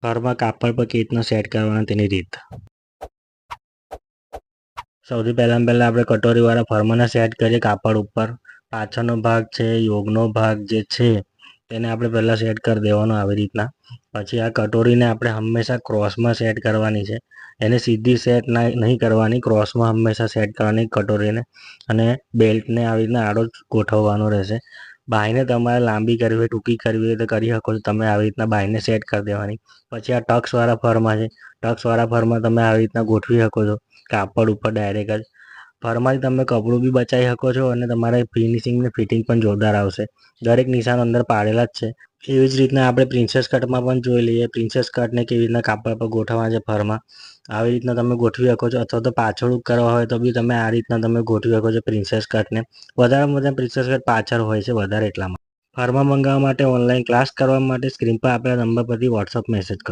ઘરમાં કાપડ પર કેવી રીતના સેટ કરવાના તેની રીત. સૌથી પહેલાં આપણે કટોરીવાળા ફરમાને સેટ કરીએ કાપડ ઉપર. પાછળનો ભાગ છે, યોગનો ભાગ જે છે તેને આપણે પહેલાં સેટ કરી દેવાનો આવી રીતના. પછી આ કટોરીને આપણે હંમેશા ક્રોસમાં સેટ કરવાની છે. એને સીધી સેટ નહીં કરવાની, ક્રોસમાં હંમેશા સેટ કરવાની કટોરીને. અને બેલ્ટને આવી રીતના આડો જ ગોઠવવાનો રહેશે. બાહીને તમારે લાંબી કરવી હોય, ટૂંકી કરવી હોય તો કરી શકો છો. તમે આવી રીતના બાહીને સેટ કરી દેવાની. પછી આ ટક્સવાળા ફરમાં છે. ટક્સવાળા ફરમાં તમે આવી રીતના ગોઠવી શકો છો કાપડ ઉપર ડાયરેક્ટ જ. ફરમાંથી તમે કપડું બી બચાવી શકો છો અને તમારે ફિનિશિંગ ને ફિટિંગ પણ જોરદાર આવશે. દરેક નિશાન અંદર પાડેલા જ છે. એવી જ રીતના આપણે પ્રિન્સેસ કટમાં પણ જોઈ લઈએ. પ્રિન્સેસ કટને કેવી રીતના કાપડ પર ગોઠવવા છે ફરમાં. આવી રીતના તમે ગોઠવી શકો છો, અથવા તો પાછળ કરવા હોય તો બી તમે આ રીતના તમે ગોઠવી શકો છો પ્રિન્સેસ કટને. વધારેમાં વધારે પ્રિન્સેસ કટ પાછળ હોય છે વધારે એટલામાં. ફરમાં મંગાવવા માટે ઓનલાઈન ક્લાસ કરવા માટે સ્ક્રીન પર આપેલા નંબર પરથી વોટ્સઅપ મેસેજ કરો.